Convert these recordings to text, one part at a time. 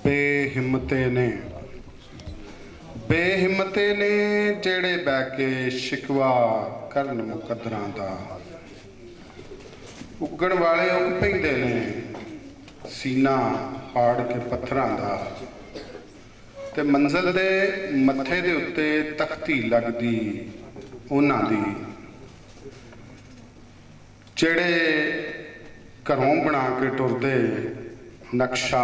ਬੇਹਿੰਮਤੇ ਨੇ ਜਿਹੜੇ ਬਹਿ ਕੇ ਸ਼ਿਕਵਾ ਕਰਨ ਮੁਕੱਦਰਾਂ ਦਾ। ਉੱਗਣ ਵਾਲੇ ਉੱਗ ਪੈਂਦੇ ਨੇ ਸੀਨਾ ਪਾੜ ਕੇ ਪੱਥਰਾਂ ਦਾ, ਤੇ ਮੰਜ਼ਲ ਦੇ ਮੱਥੇ ਦੇ ਉੱਤੇ ਤਖਤੀ ਲੱਗਦੀ ਉਹਨਾਂ ਦੀ, ਜਿਹੜੇ ਘਰੋਂ ਬਣਾ ਕੇ ਟੁਰਦੇ ਨਕਸ਼ਾ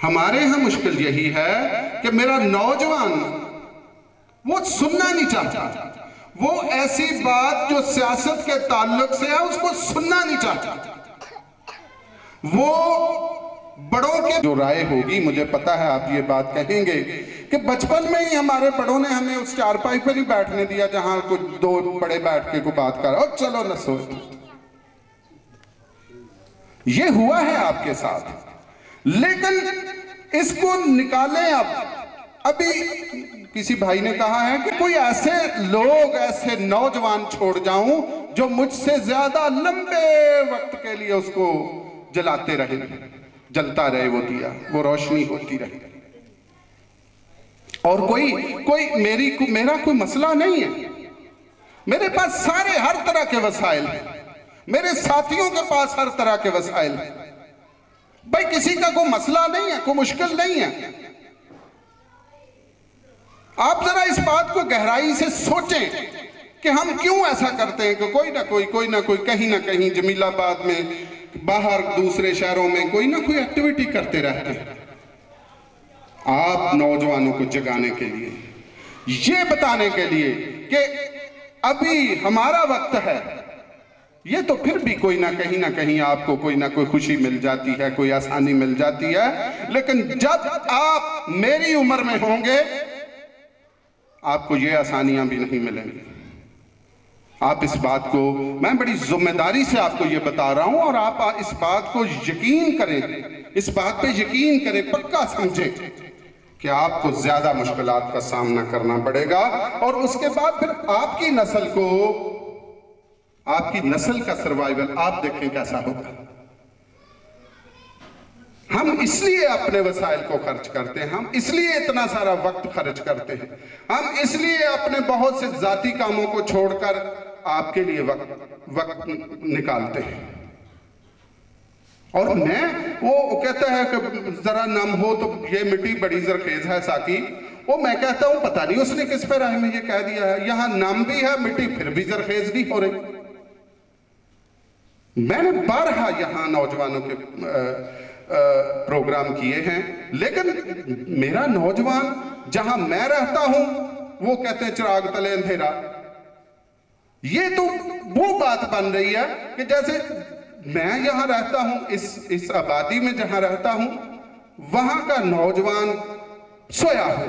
ہمارے ہاں مشکل یہی ہے کہ میرا نوجوان وہ سننا نہیں چاہتا، وہ ایسی بات جو سیاست کے تعلق سے ہے اس کو سننا نہیں چاہتا۔ وہ بڑوں کے جو رائے ہوگی، مجھے پتا ہے آپ یہ بات کہیں گے کہ بچپن میں ہی ہمارے بڑوں نے ہمیں اس چارپائی پر ہی بیٹھنے دیا جہاں کچھ دو بڑے بیٹھ کے کوئی بات کر رہا اور چلو نہ سوچ۔ یہ ہوا ہے آپ کے ساتھ، لیکن اس کو نکالیں۔ ابھی کسی بھائی نے کہا ہے کہ کوئی ایسے لوگ، ایسے نوجوان چھوڑ جاؤں جو مجھ سے زیادہ لمبے وقت کے لیے اس کو جلاتے رہے، جلتا رہے وہ دیا، وہ روشنی ہوتی رہے۔ اور میرا کوئی مسئلہ نہیں ہے، میرے پاس سارے ہر طرح کے وسائل ہیں، میرے ساتھیوں کے پاس ہر طرح کے وسائل ہیں، بھائی کسی کا کوئی مسئلہ نہیں ہے، کوئی مشکل نہیں ہے۔ آپ ذرا اس بات کو گہرائی سے سوچیں کہ ہم کیوں ایسا کرتے ہیں کہ کوئی نہ کوئی کہیں نہ کہیں جمیل آباد میں، باہر دوسرے شہروں میں کوئی نہ کوئی ایکٹیویٹی کرتے رہتے ہیں۔ آپ نوجوانوں کو جگانے کے لیے، یہ بتانے کے لیے کہ ابھی ہمارا وقت ہے، یہ تو پھر بھی کوئی نہ کہیں آپ کو کوئی نہ کوئی خوشی مل جاتی ہے، کوئی آسانی مل جاتی ہے، لیکن جب آپ میری عمر میں ہوں گے آپ کو یہ آسانیاں بھی نہیں ملیں گی۔ آپ اس بات کو، میں بڑی ذمہ داری سے آپ کو یہ بتا رہا ہوں، اور آپ اس بات کو یقین کریں، اس بات پہ یقین کریں، پکا سمجھیں کہ آپ کو زیادہ مشکلات کا سامنا کرنا پڑے گا، اور اس کے بعد پھر آپ کی نسل کا سروائیول آپ دیکھیں کیسا ہوگا۔ ہم اس لیے اپنے وسائل کو خرچ کرتے ہیں، ہم اس لیے اتنا سارا وقت خرچ کرتے ہیں، ہم اس لیے اپنے بہت سے ذاتی کاموں کو چھوڑ کر آپ کے لیے وقت نکالتے ہیں۔ اور وہ کہتا ہے کہ ذرا نم ہو تو یہ مٹی بڑی زرخیز ہے ساکی، وہ میں کہتا ہوں پتہ نہیں اس نے کس پہ راہ میں یہ کہہ دیا ہے، یہاں نم بھی ہے مٹی پھر بھی زرخیز نہیں ہو رہی۔ میں نے بارہا یہاں نوجوانوں کے پروگرام کیے ہیں، لیکن میرا نوجوان جہاں میں رہتا ہوں وہ کہتے ہیں چراغ تلے اندھیرا۔ یہ تو وہ بات بن رہی ہے کہ جیسے میں یہاں رہتا ہوں، اس آبادی میں جہاں رہتا ہوں وہاں کا نوجوان سویا ہو۔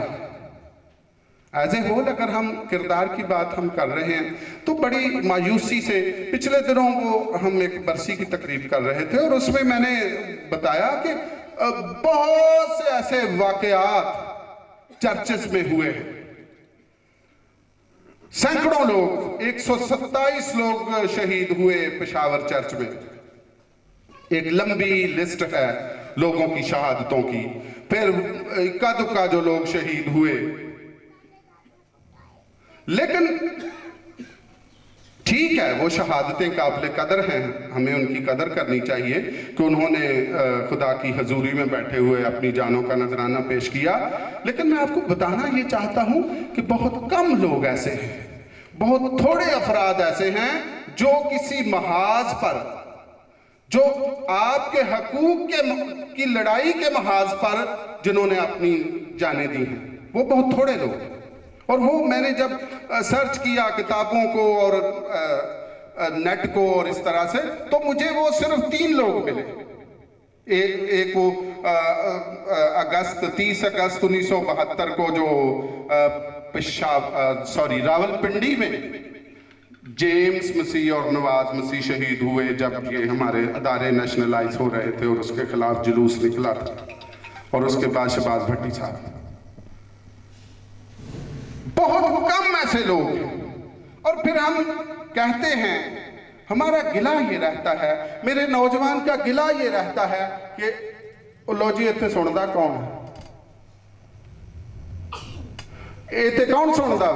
ایز اے ہول اگر ہم کردار کی بات ہم کر رہے ہیں تو بڑی مایوسی سے، پچھلے دنوں ہم ایک برسی کی تقریب کر رہے تھے اور اس میں میں نے بتایا کہ بہت سے ایسے واقعات چرچز میں ہوئے ہیں، سینکڑوں لوگ، 127 لوگ شہید ہوئے پشاور چرچ میں، ایک لمبی لسٹ ہے لوگوں کی شہادتوں کی، پھر اکا دکا جو لوگ شہید ہوئے۔ لیکن ٹھیک ہے، وہ شہادتیں قابل قدر ہیں، ہمیں ان کی قدر کرنی چاہیے کہ انہوں نے خدا کی حضوری میں بیٹھے ہوئے اپنی جانوں کا نذرانہ پیش کیا۔ لیکن میں آپ کو بتانا یہ چاہتا ہوں کہ بہت کم لوگ ایسے ہیں، بہت تھوڑے افراد ایسے ہیں جو کسی محاذ پر، جو آپ کے حقوق کی لڑائی کے محاذ پر جنہوں نے اپنی جانیں دی ہیں، وہ بہت تھوڑے لوگ ہیں۔ اور وہ میں نے جب سرچ کیا کتابوں کو اور نیٹ کو اور اس طرح سے، تو مجھے وہ صرف 3 لوگ ملے۔ ایک وہ 30 اگست 1972 کو جو راول پنڈی میں جیمز مسیح اور نواز مسیح شہید ہوئے جب یہ ہمارے ادارے نیشنلائز ہو رہے تھے اور اس کے خلاف جلوس نکلا تھا، اور اس کے بعد شہباز بھٹی صاحب، بہت کم ایسے لوگ ہیں۔ اور پھر ہم کہتے ہیں، ہمارا گلہ یہ رہتا ہے، میرے نوجوان کا گلہ یہ رہتا ہے کہ لو جی اتنے سندا کون ہے، اتنے کون سندا،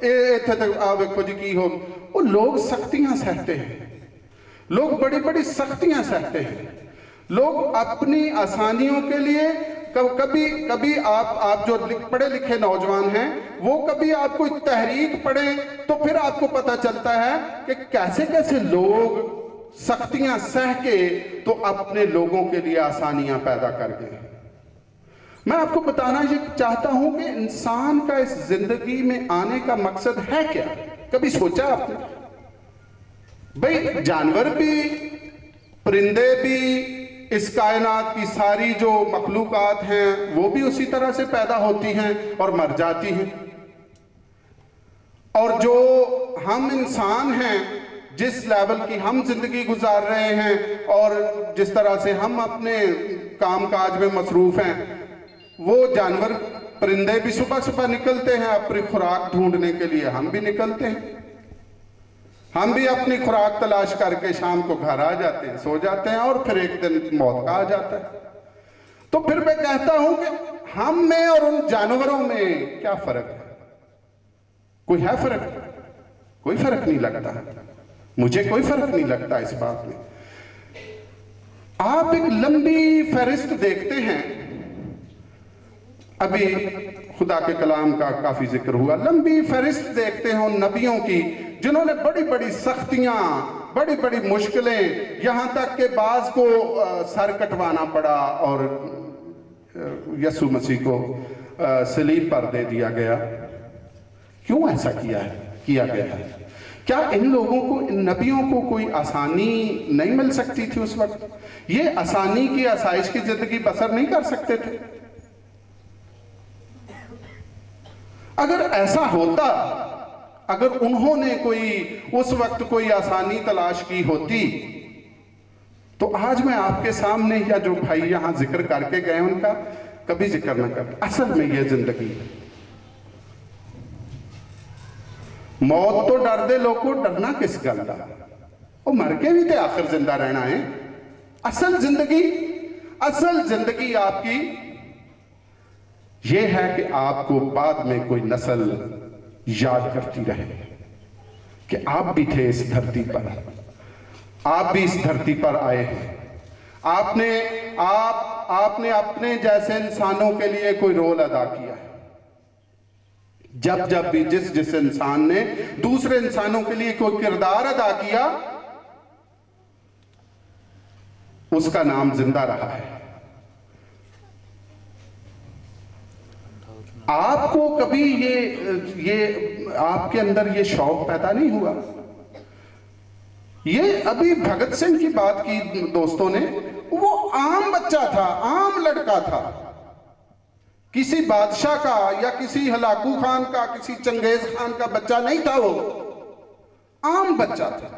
اتنے ویکھو جی کی ہو۔ وہ لوگ سختیاں سہتے ہیں، لوگ بڑی بڑی سختیاں سہتے ہیں، لوگ اپنی آسانیوں کے لیے کبھی آپ جو پڑھے لکھے نوجوان ہیں وہ کبھی آپ کو تحریک پڑھیں تو پھر آپ کو پتہ چلتا ہے کہ کیسے کیسے لوگ سختیاں سہ کے تو اپنے لوگوں کے لیے آسانیاں پیدا کر گئے۔ میں آپ کو بتانا یہ چاہتا ہوں کہ انسان کا اس زندگی میں آنے کا مقصد ہے کیا؟ کبھی سوچا آپ نے؟ بھئی جانور بھی، پرندے بھی، اس کائنات کی ساری جو مخلوقات ہیں وہ بھی اسی طرح سے پیدا ہوتی ہیں اور مر جاتی ہیں، اور جو ہم انسان ہیں، جس لیول کی ہم زندگی گزار رہے ہیں اور جس طرح سے ہم اپنے کام کاج میں مصروف ہیں، وہ جانور پرندے بھی صبح صبح نکلتے ہیں اپنی خوراک ڈھونڈنے کے لیے، ہم بھی نکلتے ہیں، ہم بھی اپنی خوراک تلاش کر کے شام کو گھر آ جاتے ہیں، سو جاتے ہیں، اور پھر ایک دن موت کا آ جاتا ہے۔ تو پھر میں کہتا ہوں کہ ہم میں اور ان جانوروں میں کیا فرق ہے؟ کوئی ہے فرق؟ کوئی فرق نہیں لگتا، مجھے کوئی فرق نہیں لگتا اس بات میں۔ آپ ایک لمبی فہرست دیکھتے ہیں، ابھی خدا کے کلام کا کافی ذکر ہوا، لمبی فہرست دیکھتے ہیں ان نبیوں کی جنہوں نے بڑی بڑی سختیاں، بڑی بڑی مشکلیں، یہاں تک کہ بعض کو سر کٹوانا پڑا اور یسوع مسیح کو صلیب پر دے دیا گیا۔ کیوں ایسا کیا گیا ہے؟ کیا ان لوگوں کو، ان نبیوں کو کوئی آسانی نہیں مل سکتی تھی اس وقت؟ یہ آسانی کی، آسائش کی زندگی بسر نہیں کر سکتے تھے؟ اگر ایسا ہوتا، اگر انہوں نے اس وقت کوئی آسانی تلاش کی ہوتی، تو آج میں آپ کے سامنے، یا جو بھائی یہاں ذکر کر کے گئے ان کا کبھی ذکر نہ کرتا۔ اصل میں یہ زندگی ہے۔ موت تو ڈر دے لوگوں، ڈرنا کس گل دا؟ وہ مر کے بھی تے آخر زندہ رہنا ہے۔ اصل زندگی آپ کی یہ ہے کہ آپ کو بعد میں کوئی نسل یاد کرتی رہے کہ آپ بھی تھے اس دھرتی پر، آپ بھی اس دھرتی پر آئے ہیں، آپ نے اپنے جیسے انسانوں کے لیے کوئی رول ادا کیا ہے۔ جب بھی جس انسان نے دوسرے انسانوں کے لیے کوئی کردار ادا کیا، اس کا نام زندہ رہا ہے۔ آپ کو کبھی یہ آپ کے اندر یہ شوق پیدا نہیں ہوا؟ یہ ابھی بھگت سنگھ کی بات کی دوستوں نے، وہ عام بچہ تھا، عام لڑکا تھا، کسی بادشاہ کا یا کسی ہلاکو خان کا، کسی چنگیز خان کا بچہ نہیں تھا، وہ عام بچہ تھا۔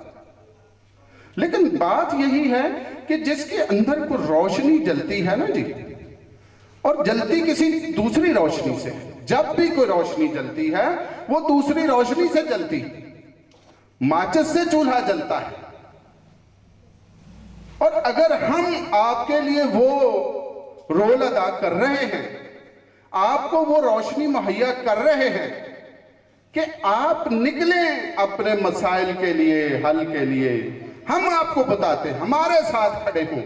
لیکن بات یہی ہے کہ جس کے اندر کوئی روشنی جلتی ہے نا جی، اور جلتی کسی دوسری روشنی سے، جب بھی کوئی روشنی جلتی ہے وہ دوسری روشنی سے جلتی، ماچس سے چولہا جلتا ہے۔ اور اگر ہم آپ کے لیے وہ رول ادا کر رہے ہیں، آپ کو وہ روشنی مہیا کر رہے ہیں کہ آپ نکلیں اپنے مسائل کے لیے، حل کے لیے، ہم آپ کو بتاتے ہیں، ہمارے ساتھ کھڑے ہوں،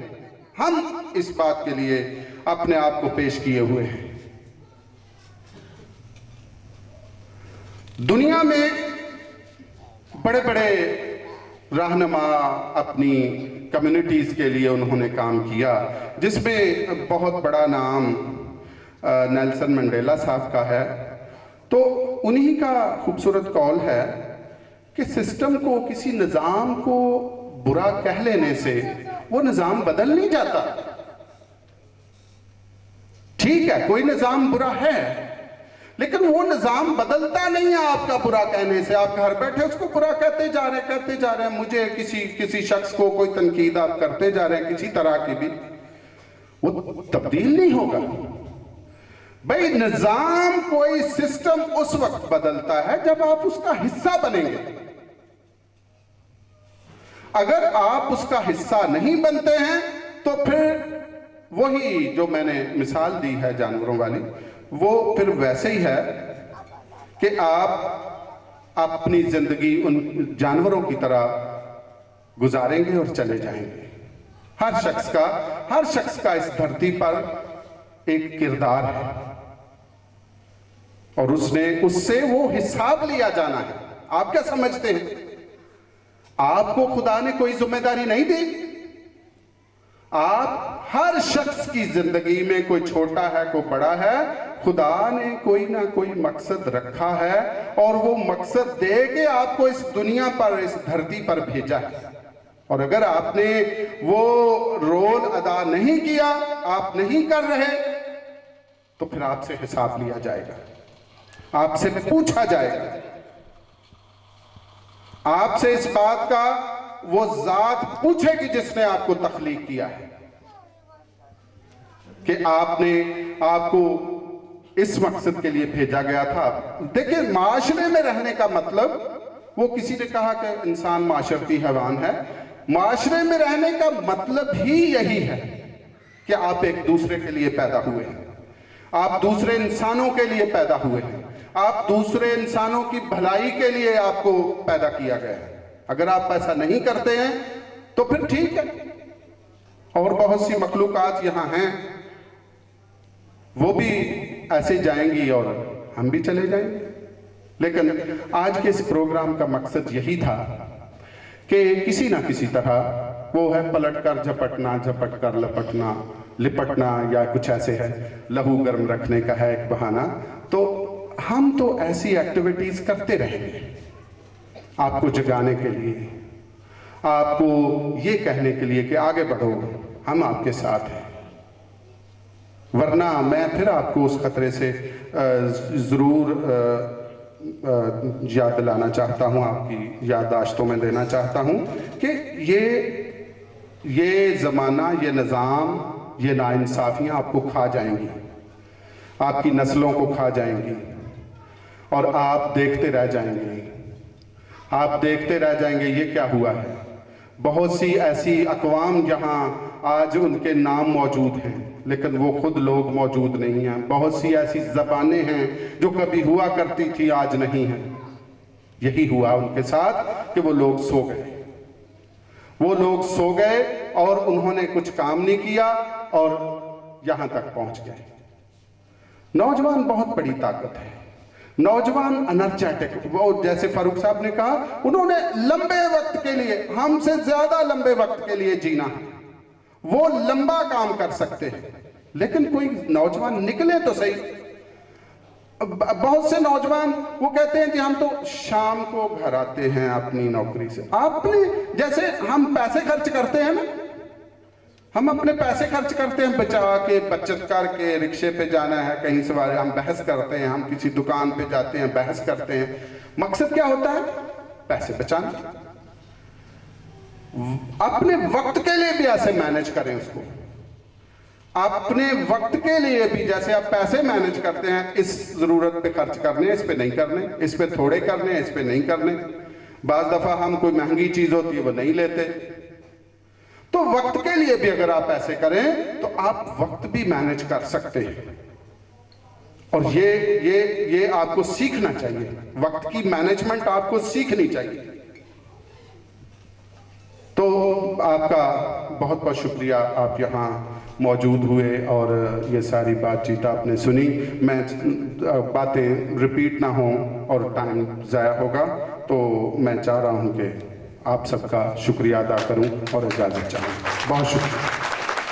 ہم اس بات کے لیے اپنے آپ کو پیش کیے ہوئے ہیں۔ دنیا میں بڑے بڑے رہنما اپنی کمیونٹیز کے لیے انہوں نے کام کیا، جس میں بہت بڑا نام نیلسن منڈیلا صاحب کا ہے۔ تو انہی کا خوبصورت قول ہے کہ سسٹم کو، کسی نظام کو برا کہہ لینے سے وہ نظام بدل نہیں جاتا۔ ٹھیک ہے، کوئی نظام برا ہے، لیکن وہ نظام بدلتا نہیں ہے آپ کا برا کہنے سے۔ آپ گھر بیٹھے اس کو برا کہتے جا رہے ہیں، مجھے کسی شخص کو کوئی تنقید آپ کرتے جا رہے ہیں، کسی طرح کی بھی، وہ تبدیل نہیں ہوگا۔ بھئی نظام، کوئی سسٹم اس وقت بدلتا ہے جب آپ اس کا حصہ بنیں گے۔ اگر آپ اس کا حصہ نہیں بنتے ہیں تو پھر وہی جو میں نے مثال دی ہے جانوروں والی، وہ پھر ویسے ہی ہے کہ آپ اپنی زندگی ان جانوروں کی طرح گزاریں گے اور چلے جائیں گے۔ ہر شخص کا اس دھرتی پر ایک کردار ہے، اور اس سے وہ حساب لیا جانا ہے۔ آپ کیا سمجھتے ہیں؟ آپ کو خدا نے کوئی ذمہ داری نہیں دی؟ آپ ہر شخص کی زندگی میں کوئی چھوٹا ہے کوئی بڑا ہے، خدا نے کوئی نہ کوئی مقصد رکھا ہے اور وہ مقصد دے کے آپ کو اس دنیا پر، اس دھرتی پر بھیجا ہے، اور اگر آپ نے وہ رول ادا نہیں کیا، آپ نہیں کر رہے، تو پھر آپ سے حساب لیا جائے گا، آپ سے پوچھا جائے گا، آپ سے اس بات کا وہ ذات پوچھے گی جس نے آپ کو تخلیق کیا ہے کہ آپ کو اس مقصد کے لیے بھیجا گیا تھا۔ دیکھیں، معاشرے میں رہنے کا مطلب، وہ کسی نے کہا کہ انسان معاشرتی حیوان ہے، معاشرے میں رہنے کا مطلب ہی یہی ہے کہ آپ ایک دوسرے کے لیے پیدا ہوئے ہیں، آپ دوسرے انسانوں کے لیے پیدا ہوئے ہیں، آپ دوسرے انسانوں کی بھلائی کے لیے آپ کو پیدا کیا گیا ہے۔ اگر آپ ایسا نہیں کرتے ہیں تو پھر ٹھیک ہے، اور بہت سی مخلوقات یہاں ہیں، وہ بھی ایسے جائیں گی اور ہم بھی چلے جائیں گے، لیکن آج کے اس پروگرام کا مقصد یہی تھا کہ کسی نہ کسی طرح، وہ ہے پلٹ کر جھپٹنا، جھپٹ کر لپٹنا یا کچھ ایسے ہے، لہو گرم رکھنے کا ہے ایک بہانہ، تو ہم تو ایسی ایکٹیویٹیز کرتے رہیں گے آپ کو جگانے کے لیے، آپ کو یہ کہنے کے لیے کہ آگے بڑھو، ہم آپ کے ساتھ ہیں، ورنہ میں پھر آپ کو اس خطرے سے ضرور یاد دلانا چاہتا ہوں، آپ کی یادداشتوں میں دینا چاہتا ہوں کہ یہ زمانہ، یہ نظام، یہ ناانصافیاں آپ کو کھا جائیں گی، آپ کی نسلوں کو کھا جائیں گی، اور آپ دیکھتے رہ جائیں گے، آپ دیکھتے رہ جائیں گے یہ کیا ہوا ہے۔ بہت سی ایسی اقوام جہاں آج ان کے نام موجود ہیں لیکن وہ خود لوگ موجود نہیں ہیں، بہت سی ایسی زبانیں ہیں جو کبھی ہوا کرتی تھی آج نہیں ہیں۔ یہی ہوا ان کے ساتھ کہ وہ لوگ سو گئے اور انہوں نے کچھ کام نہیں کیا اور یہاں تک پہنچ گئے۔ نوجوان بہت بڑی طاقت ہے، نوجوان انرجیٹک، وہ جیسے فاروق صاحب نے کہا، انہوں نے لمبے وقت کے لیے، ہم سے زیادہ لمبے وقت کے لیے جینا ہے، وہ لمبا کام کر سکتے ہیں، لیکن کوئی نوجوان نکلے تو صحیح۔ بہت سے نوجوان وہ کہتے ہیں کہ ہم تو شام کو گھر آتے ہیں اپنی نوکری سے، جیسے ہم پیسے خرچ کرتے ہیں نا، ہم اپنے پیسے خرچ کرتے ہیں بچا کے، بچت کر کے، رکشے پہ جانا ہے کہیں سواری، ہم بحث کرتے ہیں، ہم کسی دکان پہ جاتے ہیں بحث کرتے ہیں، مقصد کیا ہوتا ہے؟ پیسے بچانا۔ اپنے وقت کے لیے بھی ایسے مینج کریں اس کو، اپنے وقت کے لیے بھی جیسے آپ پیسے مینج کرتے ہیں، اس ضرورت پہ خرچ کرنے، اس پہ نہیں کرنے، اس پہ تھوڑے کرنے، اس پہ نہیں کرنے۔ بعض دفعہ ہم کوئی مہنگی چیز ہوتی ہے وہ نہیں لیتے، تو وقت کے لیے بھی اگر آپ ایسے کریں تو آپ وقت بھی مینج کر سکتے ہیں، اور یہ آپ کو سیکھنا چاہیے، وقت کی مینجمنٹ آپ کو سیکھنی چاہیے۔ تو آپ کا بہت بہت شکریہ، آپ یہاں موجود ہوئے اور یہ ساری بات چیت آپ نے سنی۔ میں باتیں ریپیٹ نہ ہوں اور ٹائم ضائع ہوگا، تو میں چاہ رہا ہوں کہ آپ سب کا شکریہ ادا کروں اور اجازت چاہوں۔ بہت شکریہ۔